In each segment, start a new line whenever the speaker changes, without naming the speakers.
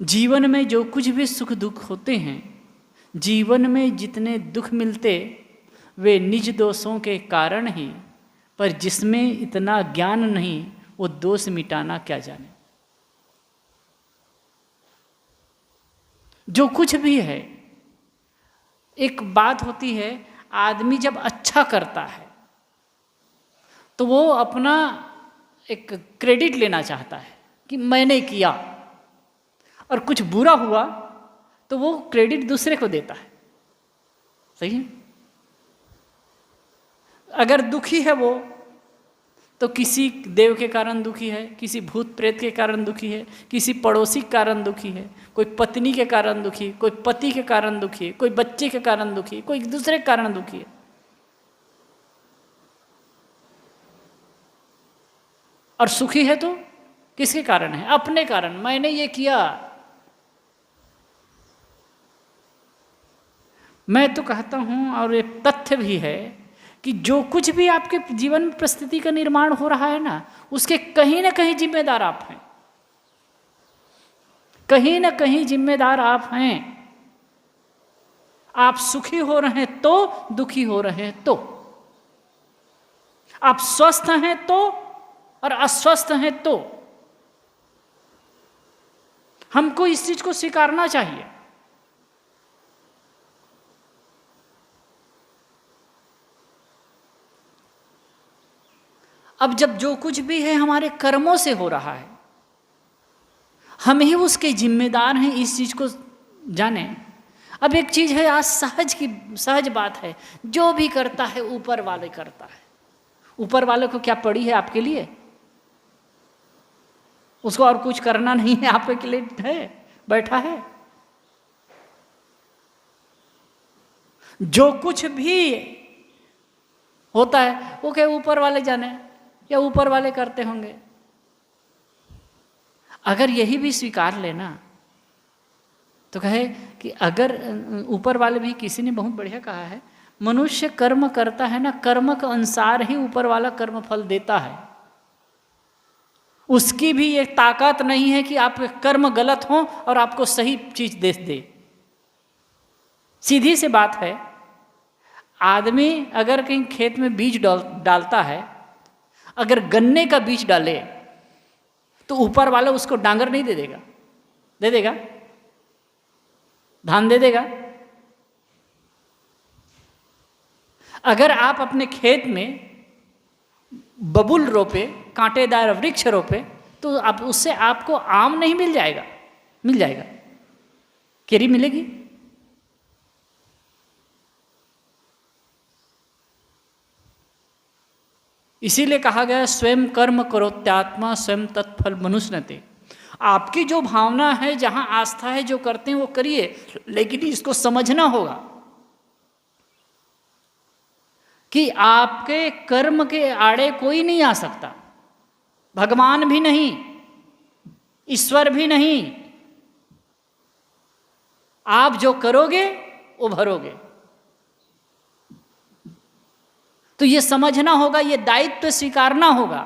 जीवन में जो कुछ भी सुख दुख होते हैं, जीवन में जितने दुख मिलते वे निज दोषों के कारण ही, पर जिसमें इतना ज्ञान नहीं वो दोष मिटाना क्या जाने। जो कुछ भी है, एक बात होती है, आदमी जब अच्छा करता है तो वो अपना एक क्रेडिट लेना चाहता है कि मैंने किया, और कुछ बुरा हुआ तो वो क्रेडिट दूसरे को देता है। सही है? अगर दुखी है वो तो किसी देव के कारण दुखी है, किसी भूत प्रेत के कारण दुखी है, किसी पड़ोसी के कारण दुखी है, कोई पत्नी के कारण दुखी, कोई पति के कारण दुखी है, कोई बच्चे के कारण दुखी, कोई दूसरे के कारण दुखी है। और सुखी है तो किसके कारण है? अपने कारण, मैंने ये किया। मैं तो कहता हूं, और ये तथ्य भी है, कि जो कुछ भी आपके जीवन में परिस्थिति का निर्माण हो रहा है ना, उसके कहीं ना कहीं जिम्मेदार आप हैं। कहीं ना कहीं जिम्मेदार आप हैं। आप सुखी हो रहे हैं तो, दुखी हो रहे हैं तो, आप स्वस्थ हैं तो और अस्वस्थ हैं तो, हमको इस चीज को स्वीकारना चाहिए। अब जब जो कुछ भी है हमारे कर्मों से हो रहा है, हम ही उसके जिम्मेदार हैं, इस चीज को जाने। अब एक चीज है, आज सहज बात है, जो भी करता है ऊपर वाले करता है। ऊपर वाले को क्या पड़ी है आपके लिए? उसको और कुछ करना नहीं है, आपके लिए है, बैठा है। जो कुछ भी होता है वो क्या ऊपर वाले जाने, या ऊपर वाले करते होंगे। अगर यही भी स्वीकार लेना तो कहे कि अगर ऊपर वाले भी, किसी ने बहुत बढ़िया कहा है, मनुष्य कर्म करता है ना, कर्म के अनुसार ही ऊपर वाला कर्म फल देता है। उसकी भी एक ताकत नहीं है कि आपके कर्म गलत हों और आपको सही चीज दे। सीधी सी बात है, आदमी अगर कहीं खेत में बीज डालता है, अगर गन्ने का बीज डाले तो ऊपर वाला उसको डांगर नहीं दे देगा? दे देगा? धान दे देगा? अगर आप अपने खेत में बबूल रोपे, कांटेदार वृक्ष रोपे, तो आप उससे आपको आम नहीं मिल जाएगा? मिल जाएगा, केरी मिलेगी। इसीलिए कहा गया स्वयं कर्म करोत्यात्मा स्वयं तत्फल मनुष्यते। आपकी जो भावना है, जहां आस्था है, जो करते हैं वो करिए, लेकिन इसको समझना होगा कि आपके कर्म के आड़े कोई नहीं आ सकता, भगवान भी नहीं, ईश्वर भी नहीं। आप जो करोगे वो भरोगे। तो ये समझना होगा, ये दायित्व स्वीकारना होगा।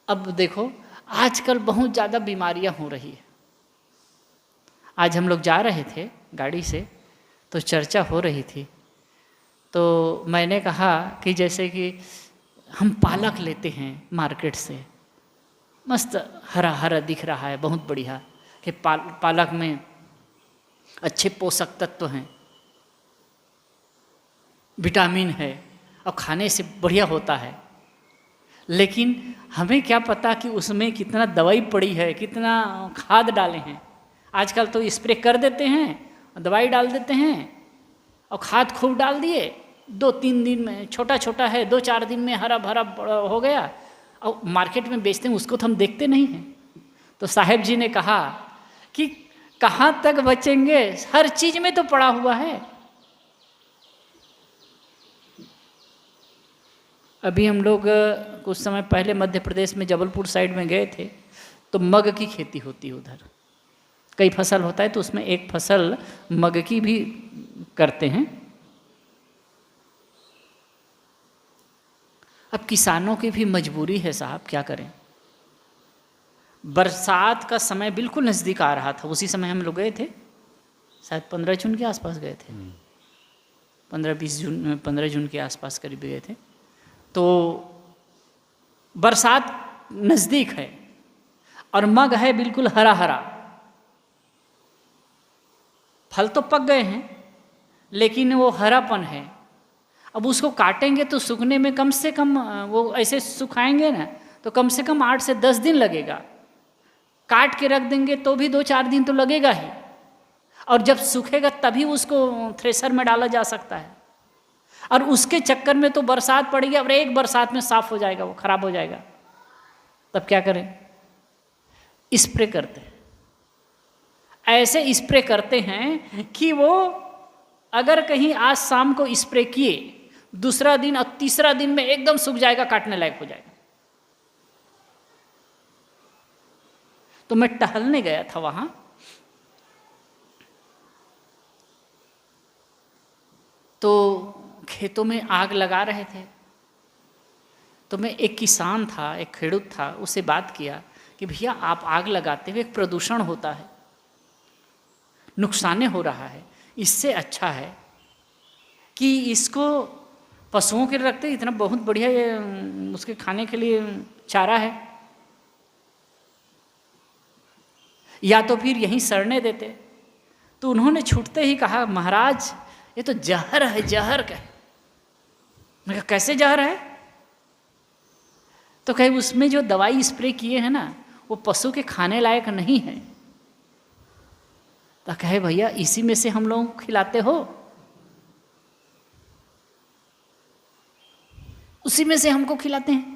अब देखो, आजकल बहुत ज़्यादा बीमारियां हो रही है। आज हम लोग जा रहे थे गाड़ी से, तो चर्चा हो रही थी, तो मैंने कहा कि जैसे कि हम पालक लेते हैं मार्केट से, मस्त हरा हरा दिख रहा है, बहुत बढ़िया, कि पालक में अच्छे पोषक तत्व हैं, विटामिन है और खाने से बढ़िया होता है। लेकिन हमें क्या पता कि उसमें कितना दवाई पड़ी है, कितना खाद डाले हैं। आजकल तो स्प्रे कर देते हैं, दवाई डाल देते हैं और खाद खूब डाल दिए, 2-3 दिन में छोटा छोटा है, 2-4 दिन में हरा भरा हो गया, और मार्केट में बेचते हैं, उसको तो हम देखते नहीं हैं। तो साहेब जी ने कहा कि कहाँ तक बचेंगे, हर चीज में तो पड़ा हुआ है। अभी हम लोग कुछ समय पहले मध्य प्रदेश में जबलपुर साइड में गए थे, तो मग की खेती होती है उधर। कई फसल होता है, तो उसमें एक फसल मग की भी करते हैं। अब किसानों की भी मजबूरी है साहब, क्या करें। बरसात का समय बिल्कुल नज़दीक आ रहा था, उसी समय हम लोग गए थे, शायद 15 जून के आसपास गए थे, 15 जून के आसपास करीब गए थे। तो बरसात नज़दीक है और मग है बिल्कुल हरा हरा, फल तो पक गए हैं लेकिन वो हरापन है। अब उसको काटेंगे तो सूखने में कम से कम, वो ऐसे सुखाएंगे ना तो कम से कम 8 से 10 दिन लगेगा, काट के रख देंगे तो भी 2-4 दिन तो लगेगा ही, और जब सूखेगा तभी उसको थ्रेशर में डाला जा सकता है। और उसके चक्कर में तो बरसात पड़ेगी और एक बरसात में साफ हो जाएगा, वो खराब हो जाएगा। तब क्या करें? स्प्रे करते हैं, ऐसे स्प्रे करते हैं कि वो अगर कहीं आज शाम को स्प्रे किए, दूसरा दिन और तीसरा दिन में एकदम सूख जाएगा, काटने लायक हो जाएगा। तो मैं टहलने गया था वहां, तो खेतों में आग लगा रहे थे। तो मैं, एक किसान था, एक खेडूत था, उससे बात किया कि भैया आप आग लगाते हुए एक प्रदूषण होता है, नुकसान हो रहा है, इससे अच्छा है कि इसको पशुओं के लिए रखते, इतना बहुत बढ़िया ये उसके खाने के लिए चारा है, या तो फिर यहीं सड़ने देते। तो उन्होंने छूटते ही कहा, महाराज ये तो जहर है, जहर का। मैं कहा कैसे जहर है? तो कहे उसमें जो दवाई स्प्रे किए हैं ना, वो पशु के खाने लायक नहीं है। तो कहे भैया इसी में से हम लोगों को खिलाते हो, उसी में से हमको खिलाते हैं।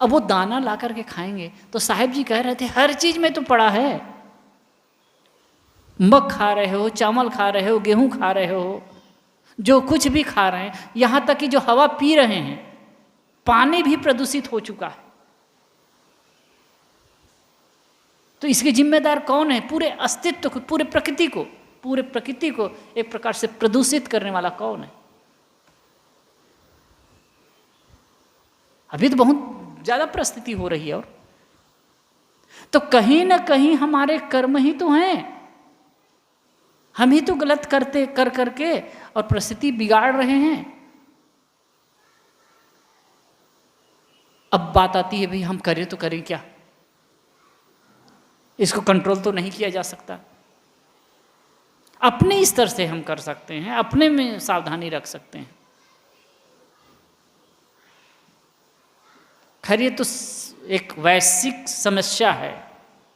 अब वो दाना ला करके खाएंगे। तो साहब जी कह रहे थे हर चीज में तो पड़ा है, मग खा रहे हो, चावल खा रहे हो, गेहूं खा रहे हो, जो कुछ भी खा रहे हैं, यहां तक कि जो हवा पी रहे हैं, पानी भी प्रदूषित हो चुका है। तो इसके जिम्मेदार कौन है? पूरे अस्तित्व को, पूरे प्रकृति को एक प्रकार से प्रदूषित करने वाला कौन है? अभी तो बहुत ज्यादा परिस्थिति हो रही है। और तो कहीं ना कहीं हमारे कर्म ही तो हैं, हम ही तो गलत करते कर करके और परिस्थिति बिगाड़ रहे हैं। अब बात आती है भाई हम करें तो करें क्या? इसको कंट्रोल तो नहीं किया जा सकता। अपने स्तर से हम कर सकते हैं, अपने में सावधानी रख सकते हैं। खैर ये तो एक वैश्विक समस्या है,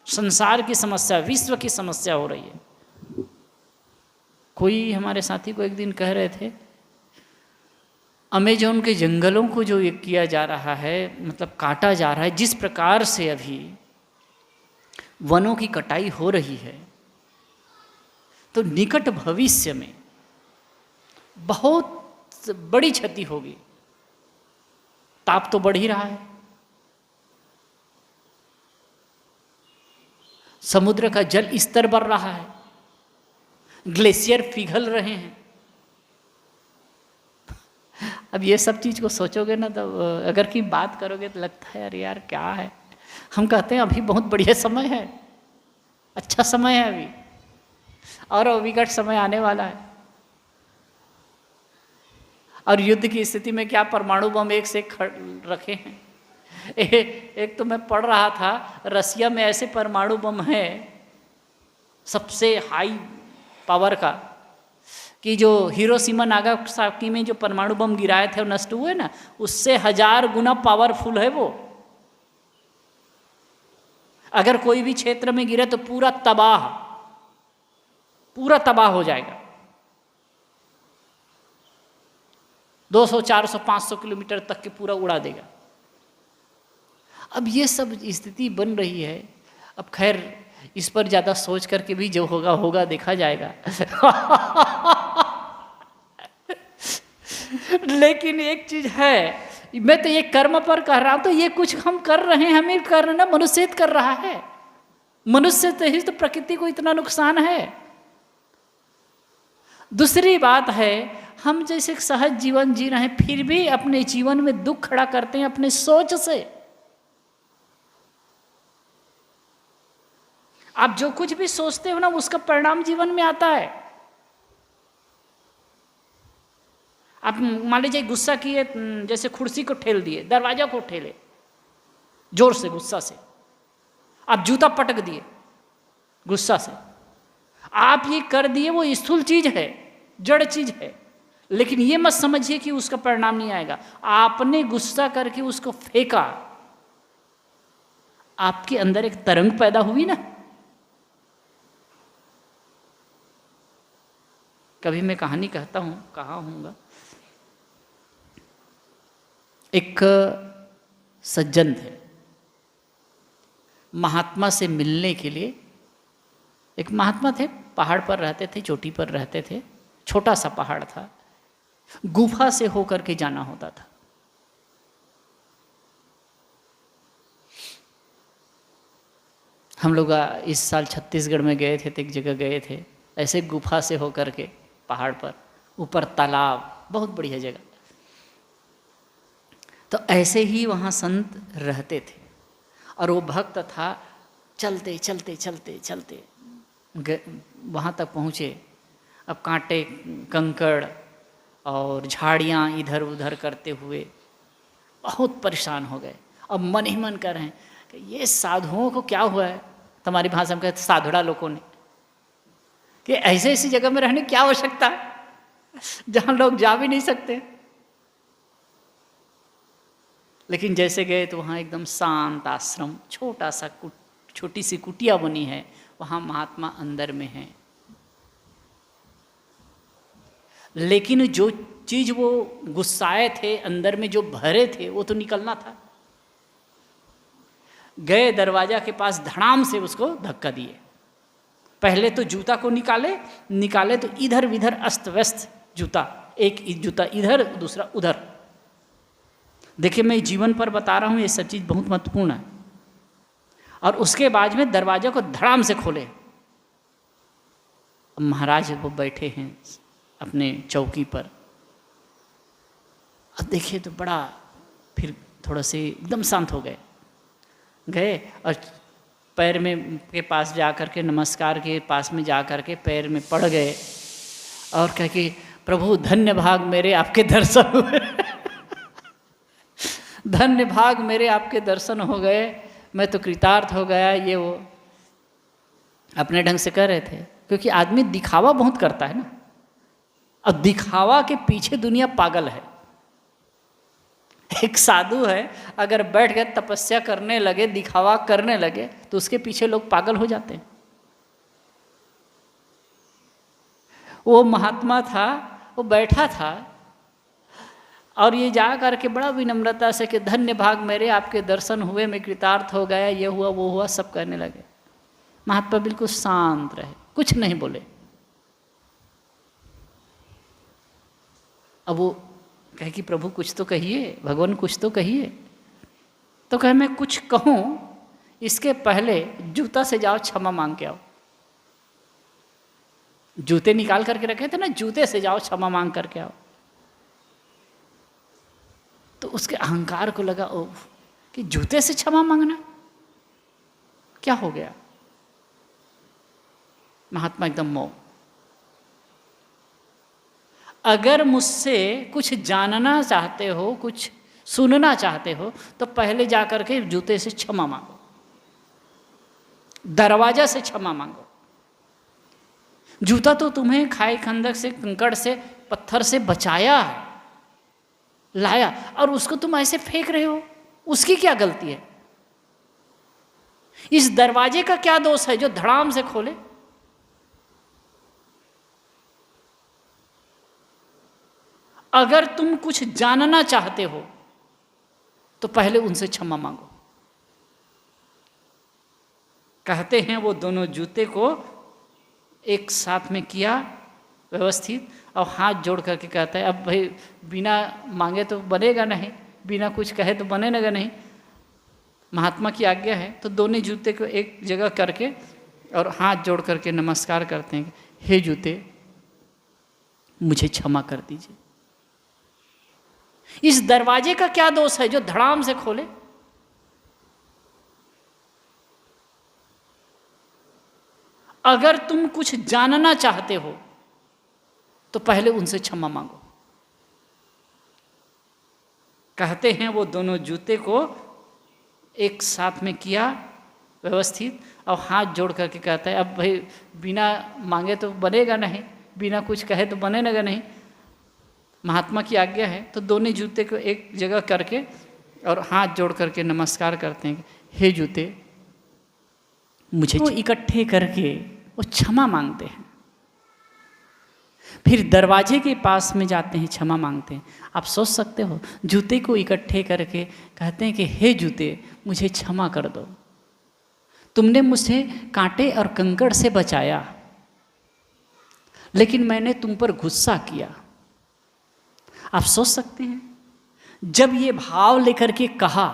संसार की समस्या, विश्व की समस्या हो रही है। कोई हमारे साथी को एक दिन कह रहे थे, अमेज़न के जंगलों को जो ये किया जा रहा है, मतलब काटा जा रहा है, जिस प्रकार से अभी वनों की कटाई हो रही है, तो निकट भविष्य में बहुत बड़ी क्षति होगी। ताप तो बढ़ ही रहा है, समुद्र का जल स्तर बढ़ रहा है, ग्लेशियर पिघल रहे हैं। अब ये सब चीज़ को सोचोगे ना, तो अगर की बात करोगे तो लगता है अरे यार क्या है। हम कहते हैं अभी बहुत बढ़िया समय है, अच्छा समय है अभी, और विकट समय आने वाला है। और युद्ध की स्थिति में क्या परमाणु बम एक से एक रखे हैं। एक तो मैं पढ़ रहा था, रसिया में ऐसे परमाणु बम है सबसे हाई पावर का, कि जो हिरोशिमा नागासाकी में जो परमाणु बम गिराए थे और नष्ट हुए ना, उससे 1000 गुना पावरफुल है वो। अगर कोई भी क्षेत्र में गिरे तो पूरा तबाह हो जाएगा। 200, 400, 500 किलोमीटर तक के पूरा उड़ा देगा। अब ये सब स्थिति बन रही है। अब खैर इस पर ज़्यादा सोच करके भी जो होगा होगा, देखा जाएगा। लेकिन एक चीज है, मैं तो ये कर्म पर कह रहा हूं, तो ये कुछ हम कर रहे हैं, हमें करना, मनुष्य कर रहा है। मनुष्य से ही तो प्रकृति को इतना नुकसान है। दूसरी बात है, हम जैसे सहज जीवन जी रहे हैं, फिर भी अपने जीवन में दुख खड़ा करते हैं अपने सोच से। आप जो कुछ भी सोचते हो ना, उसका परिणाम जीवन में आता है। आप मान लीजिए गुस्सा किए, जैसे कुर्सी को ठेल दिए, दरवाजा को ठेले जोर से गुस्सा से, आप जूता पटक दिए गुस्सा से, आप ये कर दिए, वो स्थूल चीज है, जड़ चीज है, लेकिन ये मत समझिए कि उसका परिणाम नहीं आएगा। आपने गुस्सा करके उसको फेंका, आपके अंदर एक तरंग पैदा हुई ना। कभी मैं कहानी कहता हूं, कहा हूँगा, एक सज्जन थे, महात्मा से मिलने के लिए, एक महात्मा थे, पहाड़ पर रहते थे, चोटी पर रहते थे, छोटा सा पहाड़ था, गुफा से होकर के जाना होता था। हम लोग इस साल छत्तीसगढ़ में गए थे, तो एक जगह गए थे, ऐसे गुफा से होकर के पहाड़ पर, ऊपर तालाब, बहुत बढ़िया जगह। तो ऐसे ही वहाँ संत रहते थे और वो भक्त था। चलते चलते चलते चलते वहाँ तक पहुँचे। अब कांटे, कंकड़ और झाड़ियाँ इधर उधर करते हुए बहुत परेशान हो गए। अब मन ही मन कर रहे हैं कि ये साधुओं को क्या हुआ है, तुम्हारी भाषा में कहते साधुड़ा लोगों ने, कि ऐसे ऐसी जगह में रहने की क्या आवश्यकता जहाँ लोग जा भी नहीं सकते। लेकिन जैसे गए तो वहाँ एकदम शांत आश्रम, छोटा सा छोटी सी कुटिया बनी है, वहाँ महात्मा अंदर में है। लेकिन जो चीज वो गुस्साए थे, अंदर में जो भरे थे, वो तो निकलना था। गए दरवाजा के पास, धड़ाम से उसको धक्का दिए। पहले तो जूता को निकाले तो इधर विधर अस्त व्यस्त जूता, एक जूता इधर दूसरा उधर। देखिए मैं जीवन पर बता रहा हूँ, ये सब चीज़ बहुत महत्वपूर्ण है। और उसके बाद में दरवाजा को धड़ाम से खोले। महाराज वो बैठे हैं अपने चौकी पर। अब देखिए तो बड़ा, फिर थोड़ा से एकदम शांत हो गए और पैर में के पास जा कर के, नमस्कार के पास में जा कर के पैर में पड़ गए और कह के, प्रभु धन्य भाग मेरे आपके दर्शन हुए धन्य भाग मेरे आपके दर्शन हो गए, मैं तो कृतार्थ हो गया। ये वो अपने ढंग से कह रहे थे, क्योंकि आदमी दिखावा बहुत करता है ना, और दिखावा के पीछे दुनिया पागल है। एक साधु है, अगर बैठ गए तपस्या करने लगे, दिखावा करने लगे, तो उसके पीछे लोग पागल हो जाते हैं। वो महात्मा था, वो बैठा था और ये जा करके बड़ा विनम्रता से कि धन्य भाग मेरे आपके दर्शन हुए, मैं कृतार्थ हो गया, ये हुआ वो हुआ, सब कहने लगे। महात्मा बिल्कुल शांत रहे, कुछ नहीं बोले। अब वो कहे कि प्रभु कुछ तो कहिए, भगवान कुछ तो कहिए। तो कहे मैं कुछ कहूँ इसके पहले जूता से जाओ, क्षमा मांग के आओ। जूते निकाल करके रखे थे ना, जूते से जाओ, क्षमा मांग करके आओ। तो उसके अहंकार को लगा, ओ कि जूते से क्षमा मांगना क्या हो गया। महात्मा एकदम मौन। अगर मुझसे कुछ जानना चाहते हो, कुछ सुनना चाहते हो, तो पहले जाकर के जूते से क्षमा मांगो, दरवाजा से क्षमा मांगो। जूता तो तुम्हें खाई खंदक से, कंकड़ से, पत्थर से बचाया है, लाया, और उसको तुम ऐसे फेंक रहे हो, उसकी क्या गलती है? इस दरवाजे का क्या दोष है जो धड़ाम से खोले? अगर तुम कुछ जानना चाहते हो तो पहले उनसे क्षमा मांगो। कहते हैं वो दोनों जूते को एक साथ में किया व्यवस्थित, और हाथ जोड़ करके कहता है, अब भाई बिना मांगे तो बनेगा नहीं, बिना कुछ कहे तो बनेगा नहीं, महात्मा की आज्ञा है। तो दोनों जूते को एक जगह करके और हाथ जोड़ करके नमस्कार करते हैं, हे जूते मुझे क्षमा कर दीजिए। इस दरवाजे का क्या दोष है जो धड़ाम से खोले? अगर तुम कुछ जानना चाहते हो तो पहले उनसे क्षमा मांगो। कहते हैं वो दोनों जूते को एक साथ में किया व्यवस्थित, और हाथ जोड़ करके कहता है अब भाई बिना मांगे तो बनेगा नहीं, बिना कुछ कहे तो बनेगा नहीं, महात्मा की आज्ञा है। तो दोनों जूते को एक जगह करके और हाथ जोड़ करके नमस्कार करते हैं, हे जूते मुझे, वो इकट्ठे करके वो क्षमा मांगते हैं। फिर दरवाजे के पास में जाते हैं, क्षमा मांगते हैं। आप सोच सकते हो, जूते को इकट्ठे करके कहते हैं कि हे जूते मुझे क्षमा कर दो, तुमने मुझे कांटे और कंकड़ से बचाया, लेकिन मैंने तुम पर गुस्सा किया। आप सोच सकते हैं, जब ये भाव लेकर के कहा,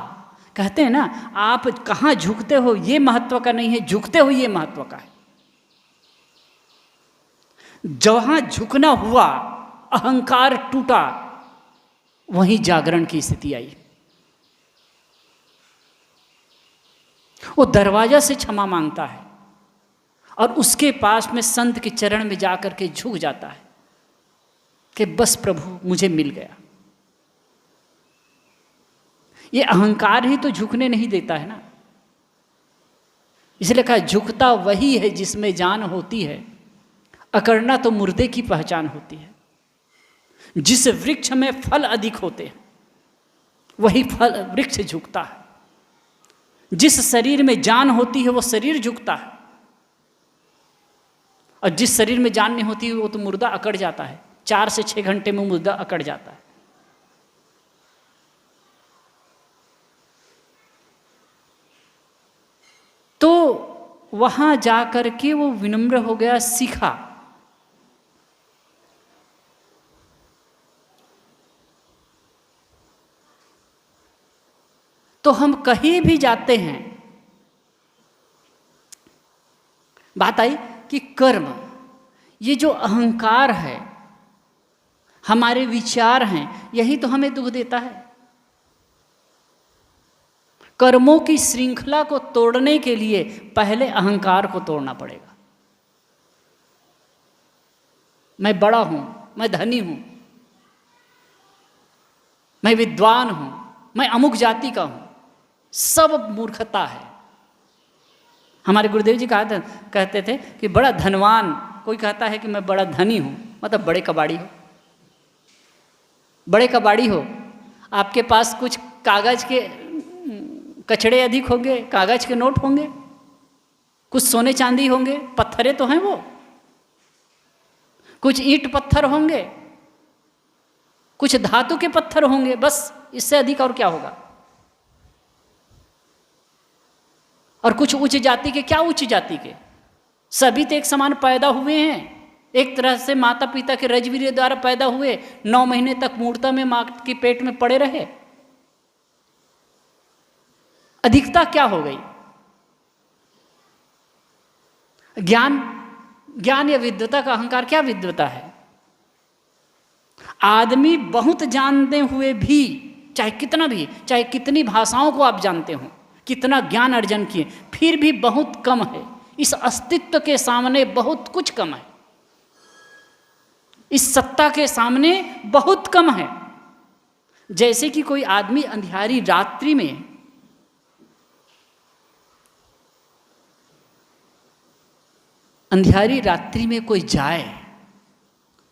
कहते हैं ना आप कहाँ झुकते हो ये महत्व का नहीं है, झुकते हो ये महत्व का है। जहाँ झुकना हुआ, अहंकार टूटा, वहीं जागरण की स्थिति आई। वो दरवाजा से क्षमा मांगता है और उसके पास में संत के चरण में जाकर के झुक जाता है कि बस प्रभु मुझे मिल गया। ये अहंकार ही तो झुकने नहीं देता है ना, इसलिए कहा झुकता वही है जिसमें जान होती है, अकड़ना तो मुर्दे की पहचान होती है। जिस वृक्ष में फल अधिक होते हैं वही फल वृक्ष झुकता है। जिस शरीर में जान होती है वो शरीर झुकता है, और जिस शरीर में जान नहीं होती वो तो मुर्दा अकड़ जाता है। 4 से 6 घंटे में मुर्दा अकड़ जाता है। तो वहां जाकर के वो विनम्र हो गया, सीखा। तो हम कहीं भी जाते हैं, बात आई कि कर्म, ये जो अहंकार है, हमारे विचार हैं, यही तो हमें दुख देता है। कर्मों की श्रृंखला को तोड़ने के लिए पहले अहंकार को तोड़ना पड़ेगा। मैं बड़ा हूं, मैं धनी हूं, मैं विद्वान हूं, मैं अमुक जाति का हूं, सब मूर्खता है। हमारे गुरुदेव जी कहते थे कि बड़ा धनवान, कोई कहता है कि मैं बड़ा धनी हूं, मतलब बड़े कबाड़ी हो। बड़े कबाड़ी हो, आपके पास कुछ कागज के कचड़े अधिक होंगे, कागज के नोट होंगे, कुछ सोने चांदी होंगे, पत्थरे तो हैं वो, कुछ ईंट पत्थर होंगे, कुछ धातु के पत्थर होंगे, बस इससे अधिक और क्या होगा। और कुछ उच्च जाति के, क्या उच्च जाति के, सभी तो एक समान पैदा हुए हैं, एक तरह से माता पिता के रजवीर द्वारा पैदा हुए, 9 महीने तक मूर्ता में मां के पेट में पड़े रहे। अधिकता क्या हो गई? ज्ञान या विद्वता का अहंकार। क्या विद्वता है? आदमी बहुत जानते हुए भी, चाहे कितना भी, चाहे कितनी भाषाओं को आप जानते हो, कितना ज्ञान अर्जन किए, फिर भी बहुत कम है। इस अस्तित्व के सामने बहुत कुछ कम है, इस सत्ता के सामने बहुत कम है। जैसे कि कोई आदमी अंधियारी रात्रि में कोई जाए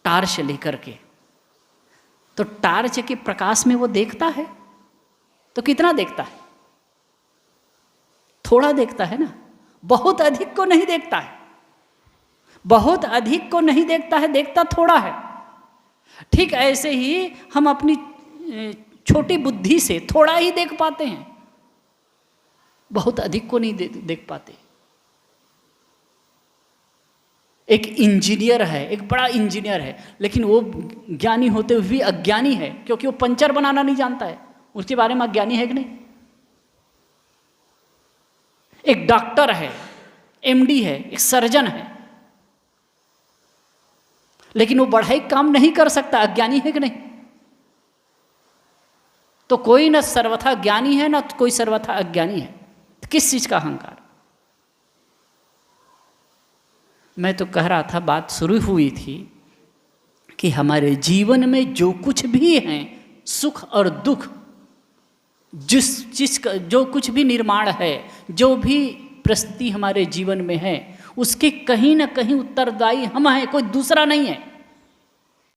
टार्च लेकर के, तो टार्च के प्रकाश में वो देखता है तो कितना देखता है? थोड़ा देखता है ना, बहुत अधिक को नहीं देखता है, बहुत अधिक को नहीं देखता है, देखता थोड़ा है। ठीक ऐसे ही हम अपनी छोटी बुद्धि से थोड़ा ही देख पाते हैं, बहुत अधिक को नहीं देख पाते। एक इंजीनियर है, एक बड़ा इंजीनियर है, लेकिन वो ज्ञानी होते हुए भी अज्ञानी है, क्योंकि वो पंचर बनाना नहीं जानता है। उसके बारे में अज्ञानी है कि नहीं? एक डॉक्टर है, एमडी है, एक सर्जन है, लेकिन वो बढ़ाई काम नहीं कर सकता, अज्ञानी है कि नहीं? तो कोई न सर्वथा ज्ञानी है, न कोई सर्वथा अज्ञानी है। तो किस चीज का अहंकार? मैं तो कह रहा था, बात शुरू हुई थी कि हमारे जीवन में जो कुछ भी हैं, सुख और दुख, जो कुछ भी निर्माण है, जो भी परिस्थिति हमारे जीवन में है, उसके कहीं ना कहीं उत्तरदायी हम हैं, कोई दूसरा नहीं है।